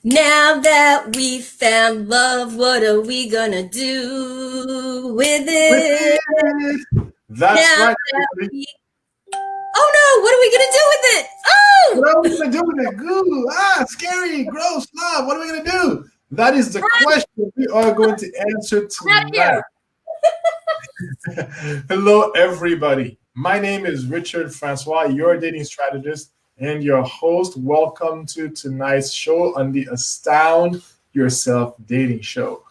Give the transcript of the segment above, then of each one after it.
Now that we found love, what are we gonna do with With it? it. That's Now right, that everybody. we Oh no, what are we gonna do with it? Oh, What are we gonna do with it? Goo, scary, gross, love. What are we gonna do? That is the question we are going to answer out tonight. here. Hello, everybody. My name is Richard Francois, your dating strategist and your host. Welcome to tonight's show on the Astound Yourself Dating Show.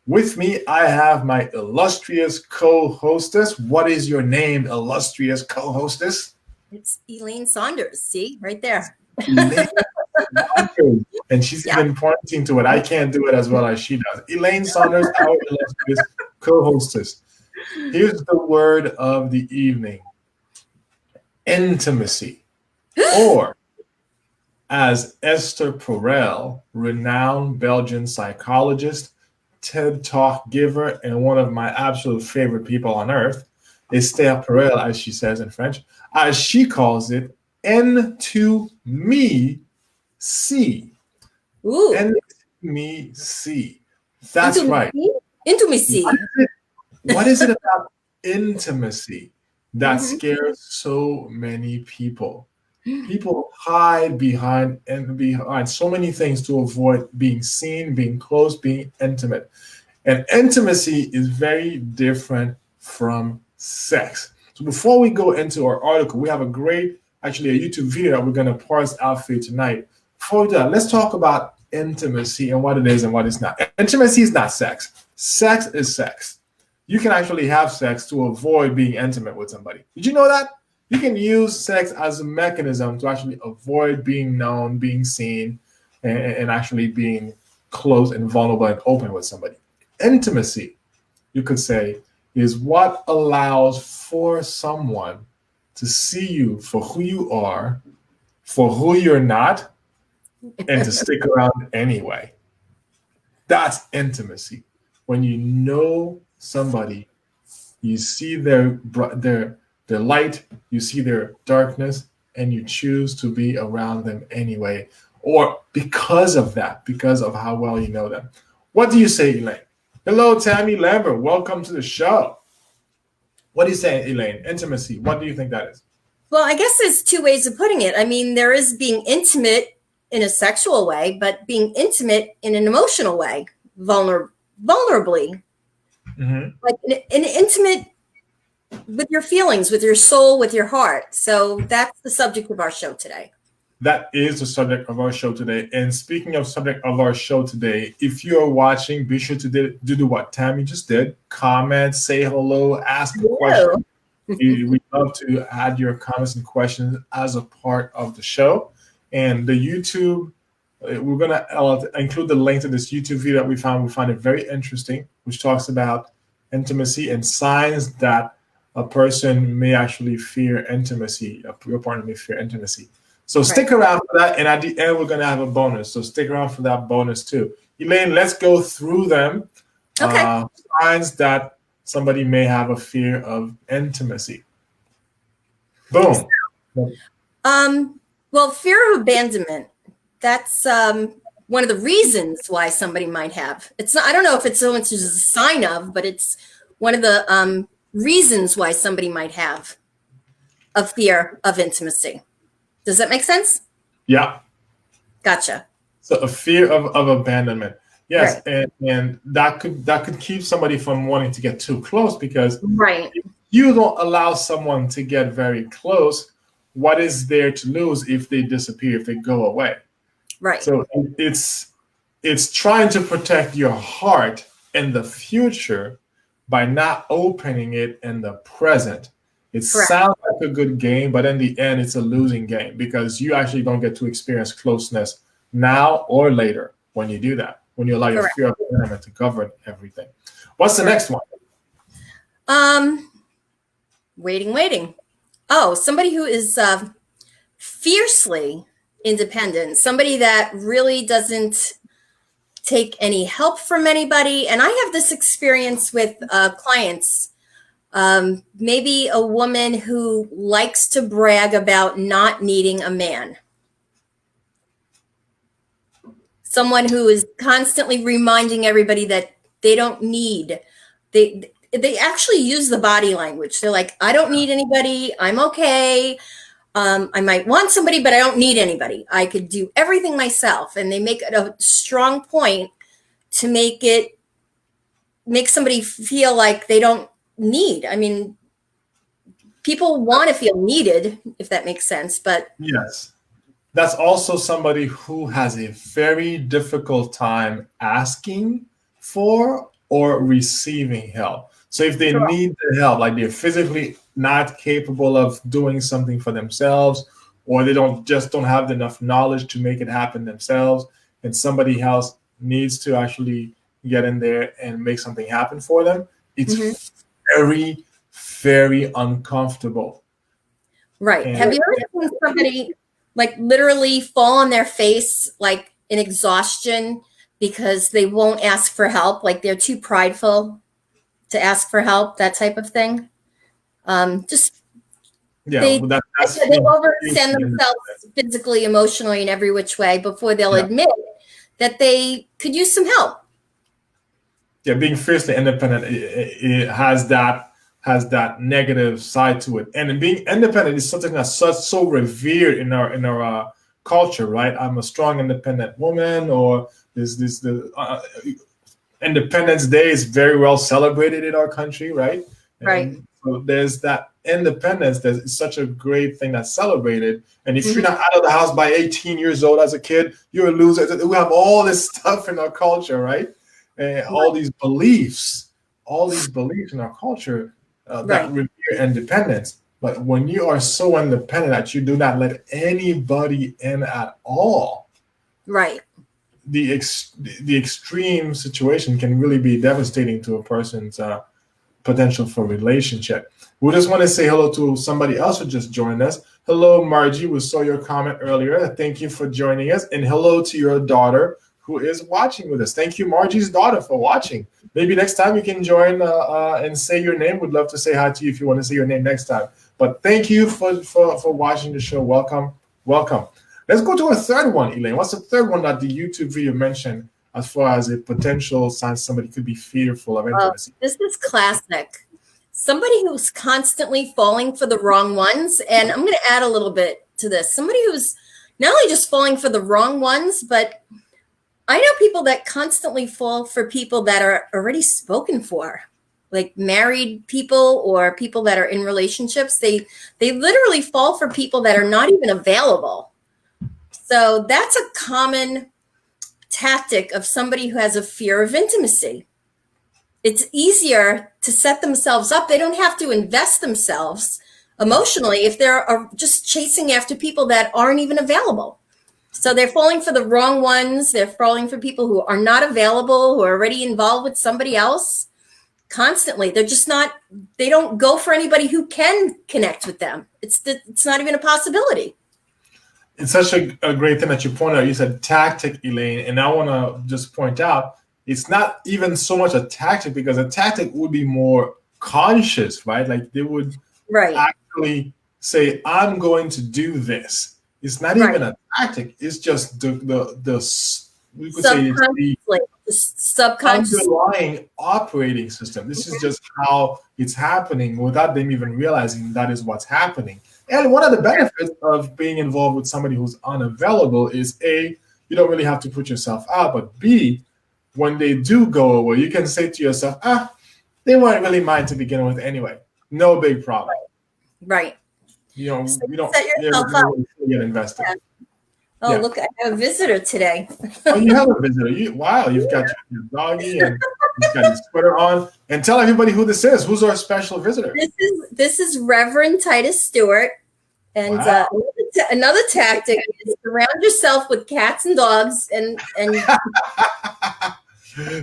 With me, I have my illustrious co-hostess. What is your name, illustrious co-hostess? It's Elaine Saunders. See, right there. Elaine Saunders. And she's Yeah. even pointing to it. I can't do it as well as she does. Elaine Saunders, our illustrious co-hostess. Here's the word of the evening: intimacy. Or, as Esther Perel, renowned Belgian psychologist, TED Talk giver, and one of my absolute favorite people on earth, Esther Perel, as she says in French, as she calls it, N to me, C. Ooh, N to me, C. That's right. What intimacy. is it, what is it about intimacy that Mm-hmm. scares so many people? People hide behind so many things to avoid being seen, being close, being intimate. And intimacy is very different from sex. So before we go into our article, we have actually a YouTube video that we're going to parse out for you tonight. Before we do that, let's talk about intimacy and what it is and what it's not. Intimacy is not sex. Sex is sex. You can actually have sex to avoid being intimate with somebody. Did you know that? You can use sex as a mechanism to actually avoid being known, being seen, and actually being close and vulnerable and open with somebody. Intimacy, you could say, is what allows for someone to see you for who you are, for who you're not, and to stick around anyway. That's intimacy. When you know somebody, you see their light, you see their darkness, and you choose to be around them anyway, or because of that, because of how well you know them. What do you say, Elaine? Hello, Tammy Lambert. Welcome to the show. What do you say, Elaine? Intimacy. What do you think that is? Well, I guess there's two ways of putting it. I mean, there is being intimate in a sexual way, but being intimate in an emotional way, vulnerably, Mm-hmm. like an intimate with your feelings, with your soul, with your heart. So that's the subject of our show today. That is the subject of our show today. And speaking of subject of our show today, if you are watching, be sure to do what Tammy just did. Comment, say hello, ask a question. Hello. We'd love to add your comments and questions as a part of the show. And the YouTube, we're going to include the link to this YouTube video that we found. We found it very interesting, which talks about intimacy and signs that a person may actually fear intimacy, your partner may fear intimacy. So stick Right. around for that. And at the end, we're going to have a bonus. So stick around for that bonus too. Elaine, let's go through them. Okay. Signs that somebody may have a fear of intimacy. Boom. Well, fear of abandonment. That's one of the reasons why somebody might have. It's not. I don't know if it's so much as a sign of, but it's one of the reasons why somebody might have a fear of intimacy. Does that make sense? Yeah. Gotcha. So a fear of abandonment. Yes, Right. and that could keep somebody from wanting to get too close, because Right. if you don't allow someone to get very close, what is there to lose if they disappear, if they go away? Right. So it's trying to protect your heart in the future by not opening it in the present. It Correct. sounds like a good game, but in the end, it's a losing game, because you actually don't get to experience closeness now or later when you do that, when you allow your Correct. fear of abandonment to govern everything. What's the Correct. next one? Waiting. Oh, somebody who is fiercely independent, somebody that really doesn't take any help from anybody. And I have this experience with clients. Maybe a woman who likes to brag about not needing a man. someone who is constantly reminding everybody that they don't need, they actually use the body language. They're like, I don't need anybody. I'm okay. I might want somebody, but I don't need anybody. I could do everything myself. And they make it a strong point to make somebody feel like they don't need. I mean, people want to feel needed, if that makes sense. But yes, that's also somebody who has a very difficult time asking for or receiving help. So if they need the help, like they're physically not capable of doing something for themselves, or they don't have enough knowledge to make it happen themselves, and somebody else needs to actually get in there and make something happen for them, it's very, very uncomfortable. right. And Have you ever seen somebody like literally fall on their face, like in exhaustion because they won't ask for help? Like they're too prideful to ask for help, that type of thing. Just yeah, they well, that's they overextend themselves physically, emotionally, in every which way before they'll admit that they could use some help. Yeah, being fiercely independent, it has that negative side to it, and being independent is something that's so revered in our culture, right? I'm a strong independent woman, or the Independence Day is very well celebrated in our country, right? Right. And so there's that independence that's such a great thing that's celebrated. And if you're not out of the house by 18 years old as a kid, you're a loser. We have all this stuff in our culture, right? And all these beliefs in our culture that revere independence. But when you are so independent that you do not let anybody in at all, Right. the extreme situation can really be devastating to a person's potential for relationship. We just want to say hello to somebody else who just joined us. Hello, Margie. We saw your comment earlier. Thank you for joining us. And hello to your daughter who is watching with us. Thank you, Margie's daughter, for watching. Maybe next time you can join and say your name. We'd love to say hi to you if you want to say your name next time. But thank you for watching the show. Welcome. Welcome. Let's go to a third one, Elaine. What's the third one that the YouTube video mentioned as far as a potential sign somebody could be fearful of intimacy? This is classic. Somebody who's constantly falling for the wrong ones. And I'm going to add a little bit to this. Somebody who's not only just falling for the wrong ones, but I know people that constantly fall for people that are already spoken for, like married people or people that are in relationships. They literally fall for people that are not even available. So that's a common tactic of somebody who has a fear of intimacy. It's easier to set themselves up. They don't have to invest themselves emotionally if they're just chasing after people that aren't even available. So they're falling for the wrong ones. They're falling for people who are not available, who are already involved with somebody else constantly. They're just not, they don't go for anybody who can connect with them. It's not even a possibility. It's such a great thing that you pointed out. You said tactic, Elaine, and I want to just point out it's not even so much a tactic, because a tactic would be more conscious, right? Like they would actually say, I'm going to do this. It's not even a tactic. It's just the we could say it's the underlying operating system. This is just how it's happening without them even realizing that is what's happening. And one of the benefits of being involved with somebody who's unavailable is A, you don't really have to put yourself out, but B, when they do go away, you can say to yourself, they weren't really mine to begin with anyway. No big problem. Right. You know, so you don't set yourself up. Get invested. Yeah. Oh, look, I have a visitor today. Oh, you have a visitor. Wow, you've got your doggy and you've got your sweater on. And tell everybody who this is. Who's our special visitor? This is Reverend Titus Stewart. And another tactic is surround yourself with cats and dogs and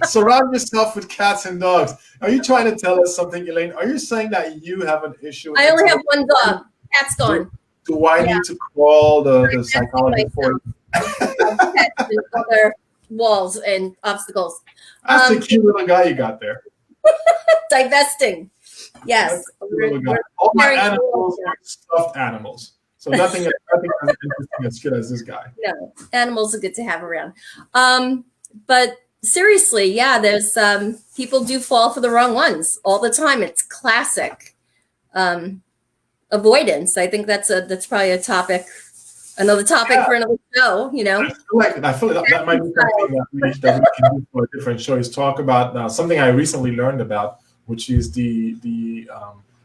surround yourself with cats and dogs. Are you trying to tell us something, Elaine? Are you saying that you have an issue with I only have one dog. Cat's gone. Do I need to call the psychologist for you? Other walls and obstacles. That's a cute little guy you got there. Divesting. Yes. All my animals are stuffed animals. So nothing as interesting as good as this guy. No, animals are good to have around. But seriously, yeah, there's people do fall for the wrong ones all the time. It's classic avoidance. I think that's probably a topic, another topic Yeah, for another show. I feel like that might be something that we can do for a different show. Is talk about something I recently learned about, which is the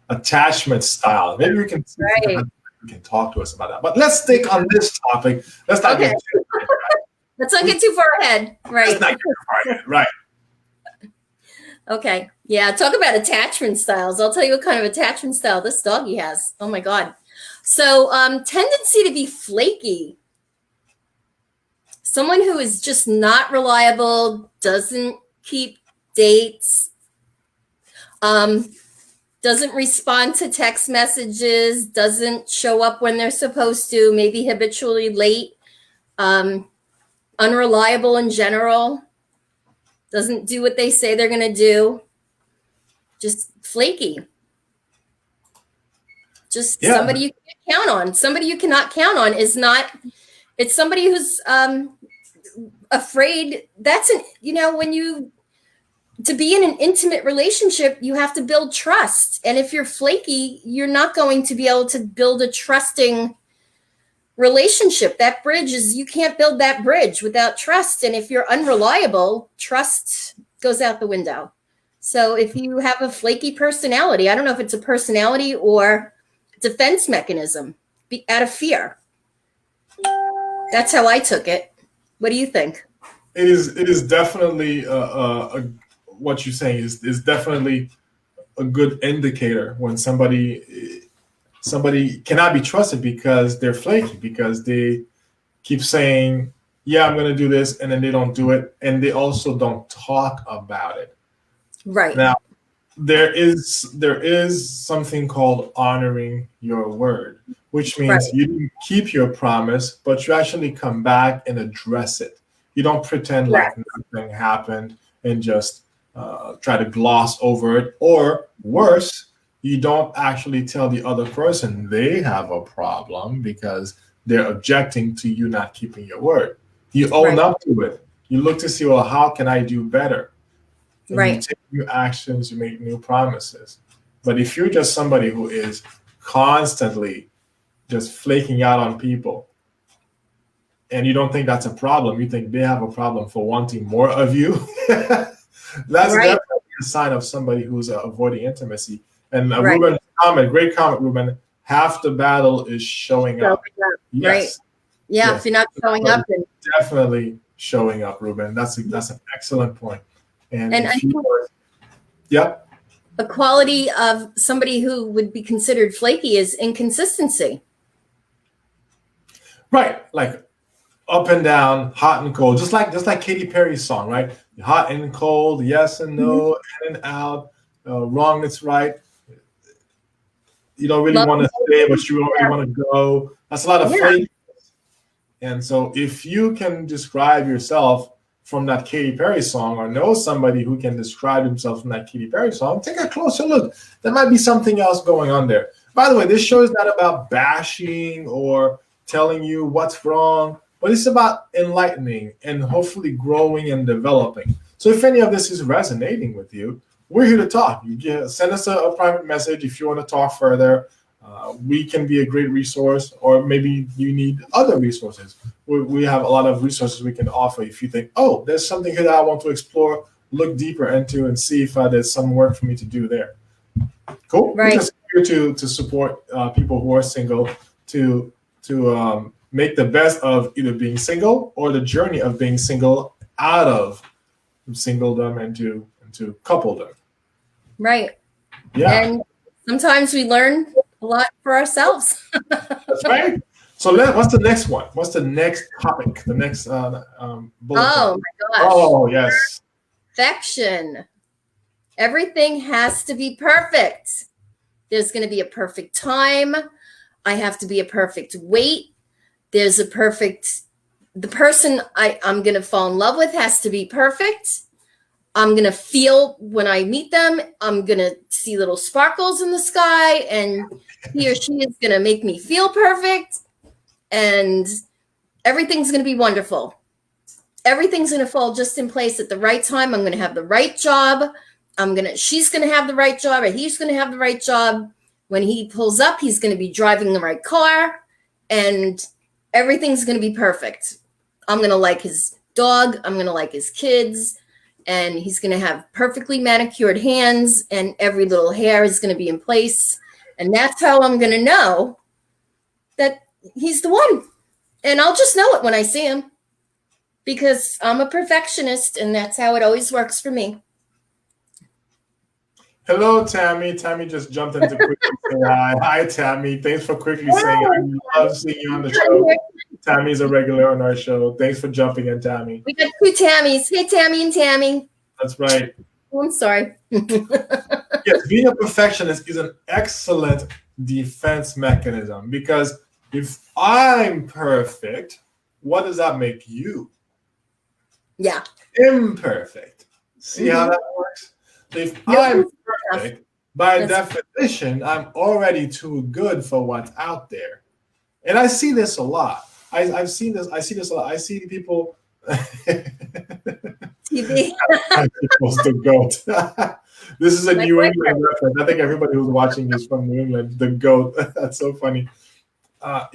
attachment style. Maybe we can see if Right. we can talk to us about that. But let's stick on this topic. Let's not Okay. get too Let's not get too far ahead. Right. let's not get too far ahead. Right. Okay. Yeah. Talk about attachment styles. I'll tell you what kind of attachment style this doggy has. Oh my God. So, tendency to be flaky. Someone who is just not reliable, doesn't keep dates, doesn't respond to text messages, doesn't show up when they're supposed to, maybe habitually late, unreliable in general, doesn't do what they say they're going to do, just flaky. Just somebody you can't count on. Somebody you cannot count on is not, it's somebody who's afraid. That's to be in an intimate relationship, you have to build trust. And if you're flaky, you're not going to be able to build a trusting relationship. That bridge you can't build that bridge without trust. And if you're unreliable, trust goes out the window. So if you have a flaky personality, I don't know if it's a personality or defense mechanism out of fear. That's how I took it. What do you think? It is definitely what you're saying is definitely a good indicator when somebody cannot be trusted because they're flaky, because they keep saying, yeah, I'm going to do this, and then they don't do it, and they also don't talk about it. Right. Now, there is something called honoring your word, which means you didn't keep your promise, but you actually come back and address it. You don't pretend like nothing happened and just try to gloss over it, or worse, you don't actually tell the other person they have a problem because they're objecting to you not keeping your word. You own up to it. You look to see, well, how can I do better? And you take new actions, you make new promises. But if you're just somebody who is constantly just flaking out on people, and you don't think that's a problem, you think they have a problem for wanting more of you, that's definitely a sign of somebody who's avoiding intimacy. And Ruben, great comment, Ruben. Half the battle is showing up. Yes. Right. Yeah, yes. If you're not showing up, then definitely showing up, Ruben. That's an excellent point. And a quality of somebody who would be considered flaky is inconsistency. Right, like up and down, hot and cold, just like Katy Perry's song, right? Hot and cold, yes and no, in and out, wrong that's right. You don't really want to stay, but you don't really want to go. That's a lot of flake. And so if you can describe yourself from that Katy Perry song, or know somebody who can describe himself from that Katy Perry song, take a closer look. There might be something else going on there. By the way, this show is not about bashing or telling you what's wrong, but it's about enlightening and hopefully growing and developing. So if any of this is resonating with you, we're here to talk. You send us a private message if you want to talk further. We can be a great resource, or maybe you need other resources. We have a lot of resources we can offer. If you think, oh, there's something here that I want to explore, look deeper into and see if there's some work for me to do there. Cool. Right. We're just here to support people who are single, to make the best of either being single or the journey of being single out of singledom into coupledom. Right. Yeah. And sometimes we learn a lot for ourselves. That's right. So what's the next one? What's the next topic? The next bullet point? Oh my gosh. Oh yes. Perfection. Everything has to be perfect. There's going to be a perfect time. I have to be a perfect weight. There's the person I'm going to fall in love with has to be perfect. I'm going to feel when I meet them, I'm going to see little sparkles in the sky, and he or she is going to make me feel perfect, and everything's going to be wonderful. Everything's going to fall just in place at the right time. I'm going to have the right job. She's going to have the right job, or he's going to have the right job. When he pulls up, he's going to be driving the right car, and everything's going to be perfect. I'm going to like his dog. I'm going to like his kids. And he's going to have perfectly manicured hands, and every little hair is going to be in place. And that's how I'm going to know that he's the one. And I'll just know it when I see him, because I'm a perfectionist, and that's how it always works for me. Hello, Tammy. Tammy just jumped into quickly saying hi. Hi, Tammy. Thanks for quickly saying I love seeing you on the show. Tammy's a regular on our show. Thanks for jumping in, Tammy. We got two Tammys. Hey, Tammy and Tammy. That's right. Oh, I'm sorry. Yes, being a perfectionist is an excellent defense mechanism, because if I'm perfect, what does that make you? Yeah. Imperfect. See how that works? If I'm perfect, by definition, I'm already too good for what's out there. And I see this a lot. I've seen this. I see this a lot. I see people. TV. The goat. This is a New England reference. I think everybody who's watching is from New England. The goat. That's so funny. I've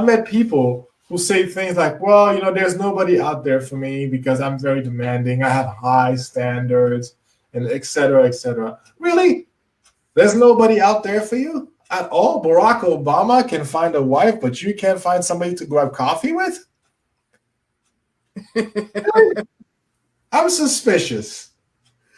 met people who say things like, well, there's nobody out there for me because I'm very demanding. I have high standards, and et cetera, et cetera. Really? There's nobody out there for you at all? Barack Obama can find a wife, but you can't find somebody to grab coffee with? I'm suspicious.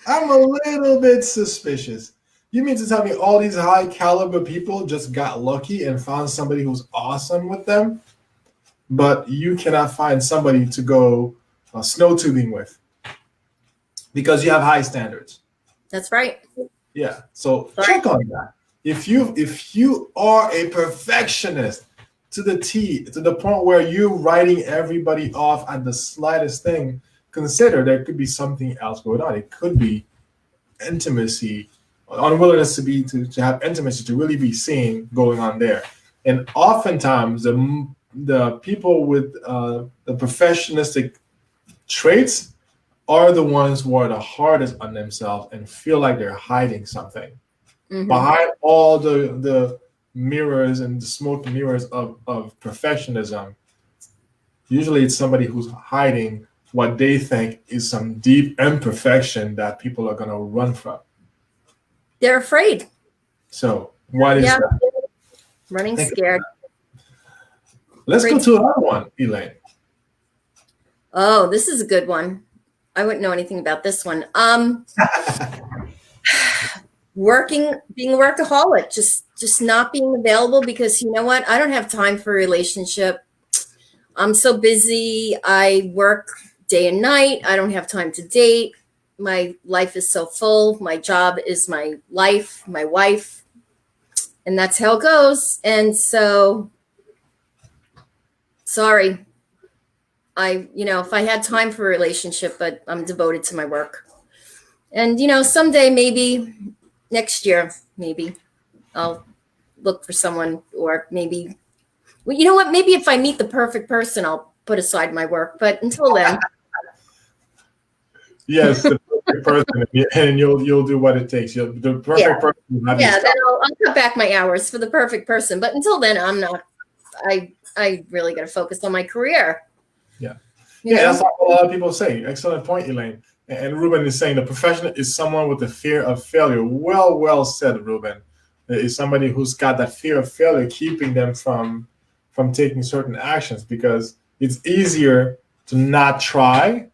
I'm a little bit suspicious. You mean to tell me all these high caliber people just got lucky and found somebody who's awesome with them, but you cannot find somebody to go snow tubing with because you have high standards? That's right. Yeah. So check on that. If you are a perfectionist to the T, to the point where you're writing everybody off at the slightest thing, consider there could be something else going on. It could be intimacy, unwillingness to have intimacy, to really be seen going on there. And oftentimes the people with the perfectionistic traits are the ones who are the hardest on themselves and feel like they're hiding something. Mm-hmm. Behind all the mirrors and the smoke mirrors of perfectionism, usually it's somebody who's hiding what they think is some deep imperfection that people are going to run from. They're afraid. So what is that? Running scared. Let's go to another one, Elaine. Oh, this is a good one. I wouldn't know anything about this one. Being a workaholic, just not being available because you know what? I don't have time for a relationship. I'm so busy. I work day and night. I don't have time to date. My life is so full. My job is my life, my wife, and that's how it goes. And so, sorry. If I had time for a relationship, but I'm devoted to my work. And, someday, maybe next year, maybe I'll look for someone, or maybe, you know what? Maybe if I meet the perfect person, I'll put aside my work. But until then. Yes, the perfect person, and you'll do what it takes. The perfect person. Yeah, then I'll cut back my hours for the perfect person. But until then, I'm not. I really got to focus on my career. Yeah. That's what a lot of people say. Excellent point, Elaine. And Ruben is saying the professional is someone with the fear of failure. Well said, Ruben. Is somebody who's got that fear of failure keeping them from taking certain actions, because it's easier to not try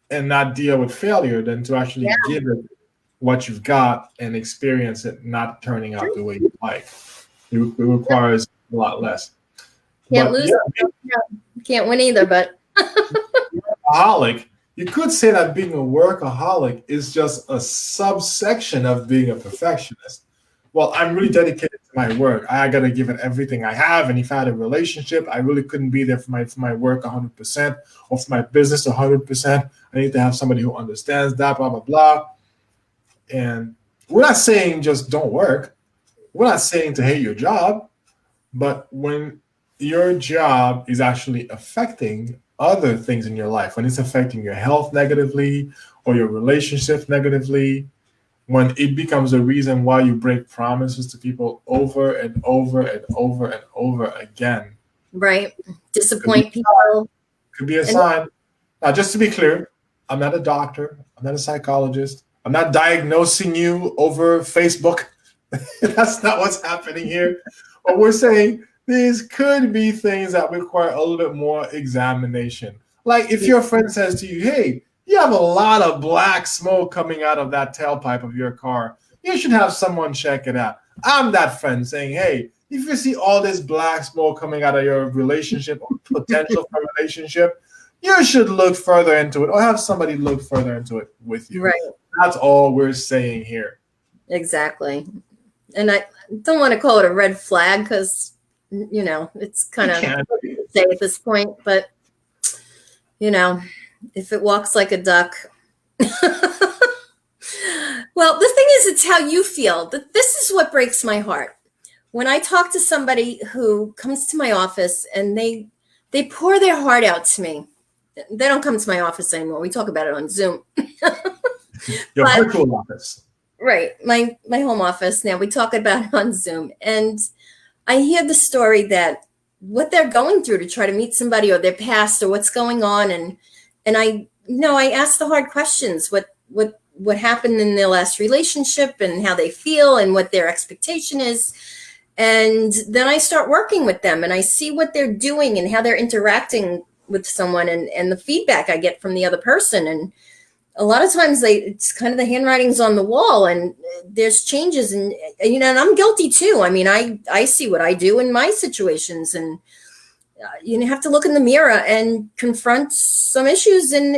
and not deal with failure than to actually give it what you've got and experience it not turning out the way you like. It requires a lot less. Can't lose. Can't win either, but workaholic, you could say that being a workaholic is just a subsection of being a perfectionist. Well, I'm really dedicated to my work. I got to give it everything I have. And if I had a relationship, I really couldn't be there for my work 100% or for my business 100%. I need to have somebody who understands that, blah, blah, blah. And we're not saying just don't work. We're not saying to hate your job. But when your job is actually affecting other things in your life, when it's affecting your health negatively or your relationships negatively, when it becomes a reason why you break promises to people over and over and over and over again. Right. Disappoint people. Could be a sign. Now, just to be clear, I'm not a doctor. I'm not a psychologist. I'm not diagnosing you over Facebook. That's not what's happening here. But we're saying these could be things that require a little bit more examination. Like if your friend says to you, hey, you have a lot of black smoke coming out of that tailpipe of your car. You should have someone check it out. I'm that friend saying, hey, if you see all this black smoke coming out of your relationship or potential for a relationship, you should look further into it or have somebody look further into it with you. Right. That's all we're saying here. Exactly. And I don't want to call it a red flag because, you know, it's kind of say at this point, but, you know, if it walks like a duck. Well, the thing is, it's how you feel. This is what breaks my heart. When I talk to somebody who comes to my office and they pour their heart out to me. They don't come to my office anymore. We talk about it on Zoom. Your virtual office. Right. My home office. Now we talk about it on Zoom. And I hear the story that what they're going through to try to meet somebody or their past or what's going on. And I ask the hard questions. What happened in their last relationship and how they feel and what their expectation is. And then I start working with them and I see what they're doing and how they're interacting with someone and the feedback I get from the other person. And a lot of times it's kind of the handwriting's on the wall and there's changes and, you know, and I'm guilty too. I mean, I see what I do in my situations and you have to look in the mirror and confront some issues. And,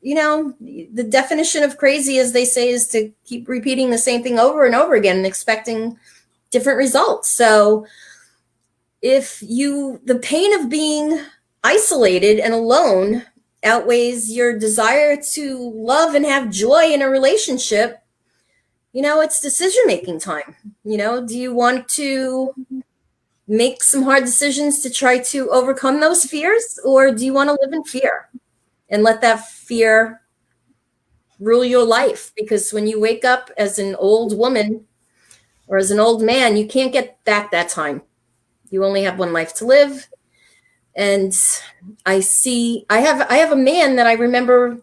you know, the definition of crazy, as they say, is to keep repeating the same thing over and over again and expecting different results. So if the pain of being isolated and alone outweighs your desire to love and have joy in a relationship, you know, it's decision-making time. You know, do you want to make some hard decisions to try to overcome those fears, or do you want to live in fear and let that fear rule your life? Because when you wake up as an old woman or as an old man, you can't get back that time. You only have one life to live. And I have a man that I remember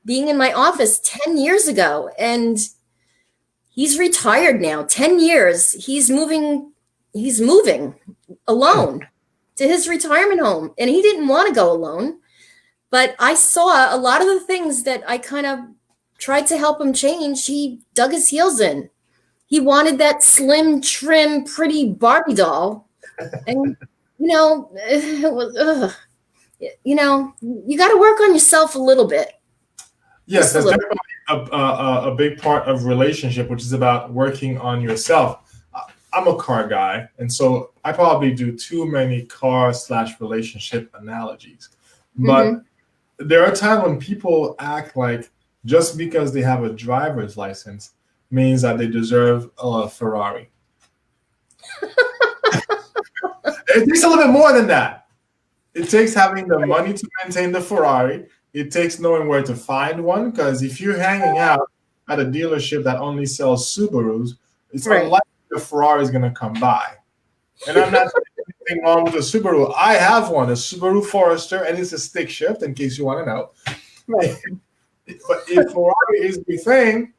being in my office 10 years ago, and he's retired now, 10 years. He's moving alone to his retirement home, and he didn't want to go alone. But I saw a lot of the things that I kind of tried to help him change. He dug his heels in. He wanted that slim, trim, pretty Barbie doll. And, you know, it was, you know, you got to work on yourself a little bit. Yes, that's definitely a big part of relationship, which is about working on yourself. I'm a car guy, and so I probably do too many car/relationship analogies. But there are times when people act like just because they have a driver's license means that they deserve a Ferrari. It takes a little bit more than that. It takes having the money to maintain the Ferrari. It takes knowing where to find one, because if you're hanging out at a dealership that only sells Subarus, it's unlikely the Ferrari is going to come by. And I'm not saying anything wrong with a Subaru. I have one, a Subaru Forester, and it's a stick shift, in case you want to know. Right. But if Ferrari is the thing,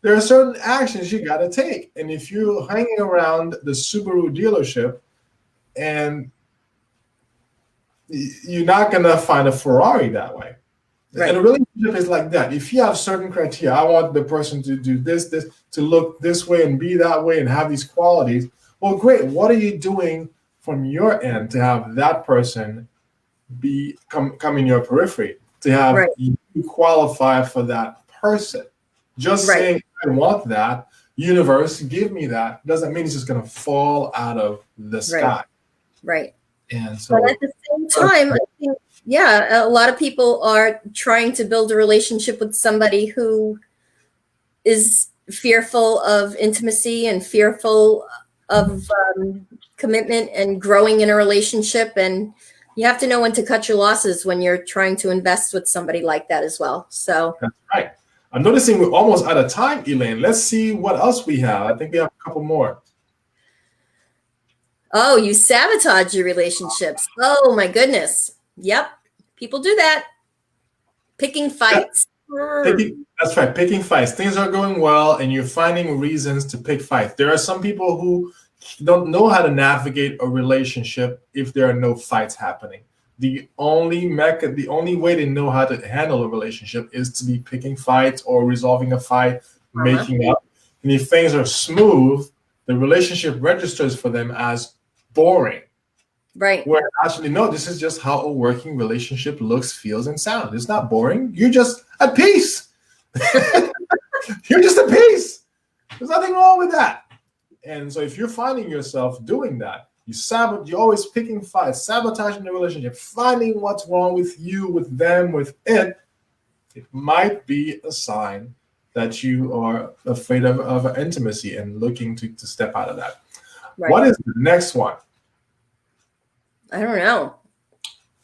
there are certain actions you got to take. And if you're hanging around the Subaru dealership and you're not going to find a Ferrari that way. Right. And a relationship is like that. If you have certain criteria, I want the person to do this, to look this way and be that way and have these qualities. Well, great. What are you doing from your end to have that person come in your periphery, to have you qualify for that person? Just saying I want that universe, give me that. Doesn't mean it's just going to fall out of the Right. sky. Right. And But at so, the same time, I think, yeah, a lot of people are trying to build a relationship with somebody who is fearful of intimacy and fearful of commitment and growing in a relationship. And you have to know when to cut your losses when you're trying to invest with somebody like that as well. So, that's right. I'm noticing we're almost out of time, Elaine. Let's see what else we have. I think we have a couple more. oh, you sabotage your relationships. Oh, my goodness. Yep. People do that. Picking Yeah, fights. that's right. Picking fights. Things are going well, and you're finding reasons to pick fights. There are some people who don't know how to navigate a relationship if there are no fights happening. The only way to know how to handle a relationship is to be picking fights or resolving a fight, Uh-huh. making up. And if things are smooth, the relationship registers for them as boring. Right. Where actually, no, this is just how a working relationship looks, feels, and sounds. It's not boring. You're just at peace. You're just at peace. There's nothing wrong with that. And so if you're finding yourself doing that, you're always picking fights, sabotaging the relationship, finding what's wrong with you, with them, with it, it might be a sign that you are afraid of intimacy and looking to step out of that. Right. What is the next one? I don't know.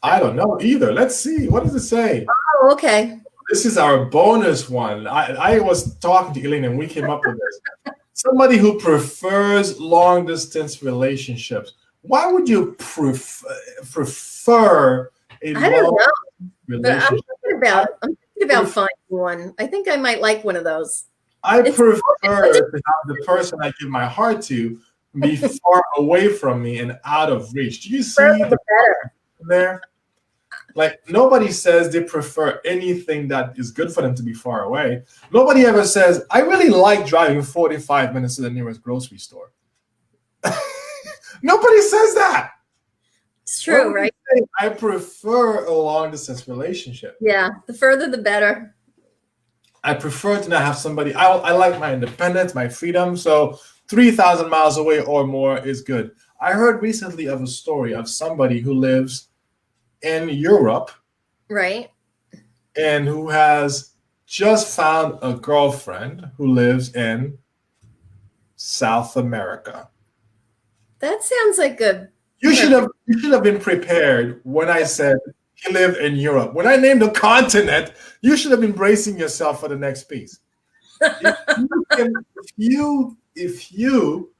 I don't know either. Let's see. What does it say? Oh, okay. This is our bonus one. I was talking to Elaine and we came up with this. Somebody who prefers long distance relationships. Why would you prefer a I don't long know. But relationship? I'm thinking about finding one. I think I might like one of those. I It's prefer to have the person I give my heart to be far away from me and out of reach. Do you see further the the better. there? Like, nobody says they prefer anything that is good for them to be far away. Nobody ever says, I really like driving 45 minutes to the nearest grocery store. Nobody says that. It's true, right? I prefer a long distance relationship. Yeah, the further the better. I prefer to not have somebody. I like my independence, my freedom. So 3,000 miles away or more is good. I heard recently of a story of somebody who lives in Europe, right? And who has just found a girlfriend who lives in South America. That sounds like a You should have been prepared when I said he lived in Europe. When I named a continent, you should have been bracing yourself for the next piece. If you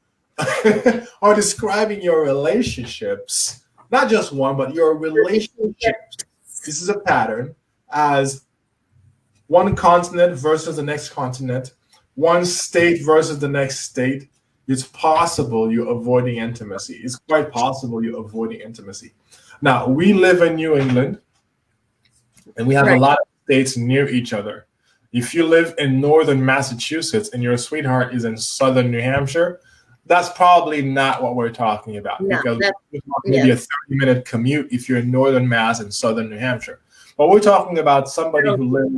are describing your relationships, not just one, but your relationships, this is a pattern, as one continent versus the next continent, one state versus the next state, it's possible you're avoiding intimacy. It's quite possible you're avoiding intimacy. Now, we live in New England, and we have a lot of states near each other. If you live in northern Massachusetts and your sweetheart is in southern New Hampshire, that's probably not what we're talking about, because we're talking maybe a 30-minute commute if you're in northern Mass and southern New Hampshire. But we're talking about somebody who lives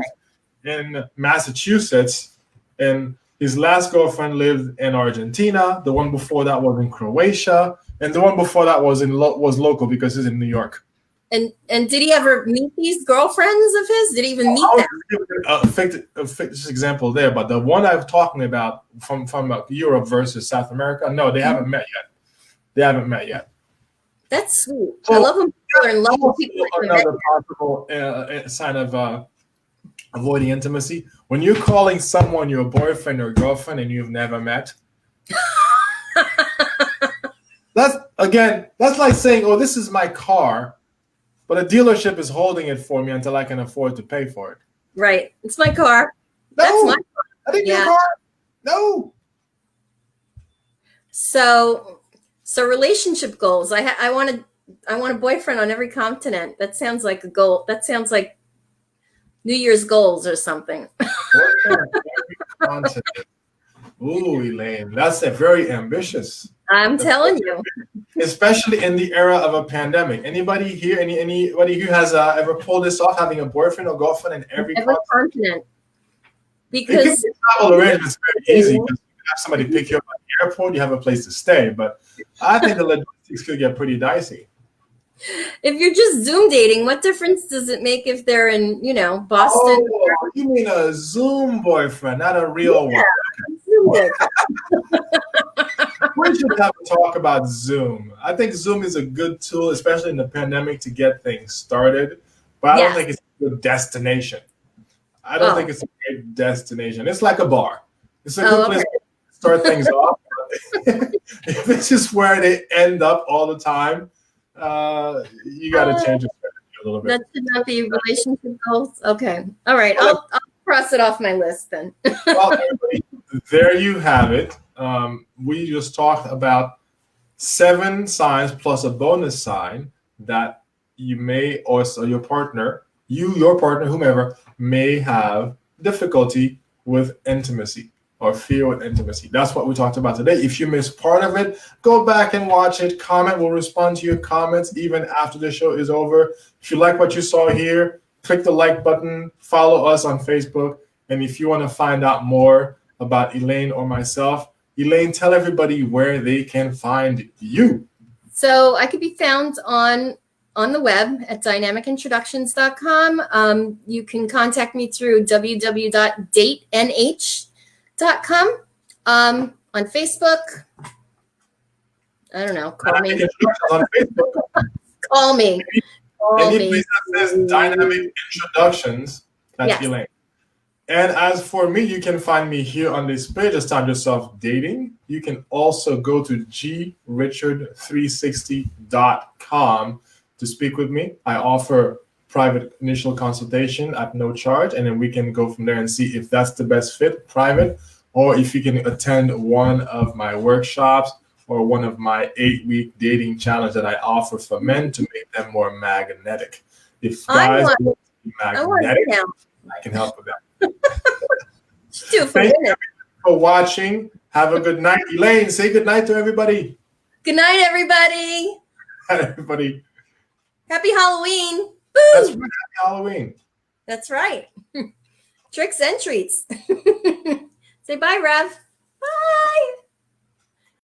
in Massachusetts, and his last girlfriend lived in Argentina. The one before that was in Croatia, and the one before that was local because he's in New York. And did he ever meet these girlfriends of his? Did he even meet them? A fictitious example there, but the one I'm talking about from Europe versus South America, no, they haven't met yet. They haven't met yet. That's sweet. So, I love when people are in love with people. Another possible sign of avoiding intimacy, when you're calling someone your boyfriend or girlfriend and you've never met. That's like saying, oh, this is my car, but a dealership is holding it for me until I can afford to pay for it. Right. It's my car. No, that's my car. I think your car. No. So relationship goals. I want a boyfriend on every continent. That sounds like a goal. That sounds like New Year's goals or something. Ooh, Elaine, that's very ambitious. I'm telling you. Especially in the era of a pandemic. Anybody here, anybody who has ever pulled this off, having a boyfriend or girlfriend in every continent? Because travel arrangements very easy. have somebody pick you up at the airport, you have a place to stay. But I think the logistics could get pretty dicey. If you're just Zoom dating, what difference does it make if they're in, Boston? Oh, you mean a Zoom boyfriend, not a real one. Zoom boyfriend. We should have a talk about Zoom. I think Zoom is a good tool, especially in the pandemic, to get things started. But I don't think it's a good destination. I don't think it's a great destination. It's like a bar. It's a good place to start things off. If it's just where they end up all the time, you got to change it a little bit. That should not be relationship goals. Okay. All right. I'll cross it off my list then. Well, everybody, there you have it. We just talked about 7 signs plus a bonus sign that you may, or so your partner, whomever, may have difficulty with intimacy or fear with intimacy. That's what we talked about today. If you missed part of it, go back and watch it. Comment. We'll respond to your comments even after the show is over. If you like what you saw here, click the like button, follow us on Facebook. And if you want to find out more about Elaine or myself, Elaine, tell everybody where they can find you. So I could be found on the web at dynamicintroductions.com. You can contact me through www.datenh.com. On Facebook, I don't know, call me. On Facebook. Call me. Any place that says Dynamic Introductions, that's Elaine. And as for me, you can find me here on this page as Time Yourself Dating. You can also go to grichard360.com to speak with me. I offer private initial consultation at no charge, and then we can go from there and see if that's the best fit, private, or if you can attend one of my workshops or one of my 8-week dating challenge that I offer for men to make them more magnetic. If guys want to be magnetic, I can help with that. Thank you for watching. Have a good night. Elaine, say good night to everybody. Good night, everybody. Everybody. Happy Halloween. Woo! That's right. Happy Halloween. That's right. Tricks and treats. Say bye, Rev. Bye.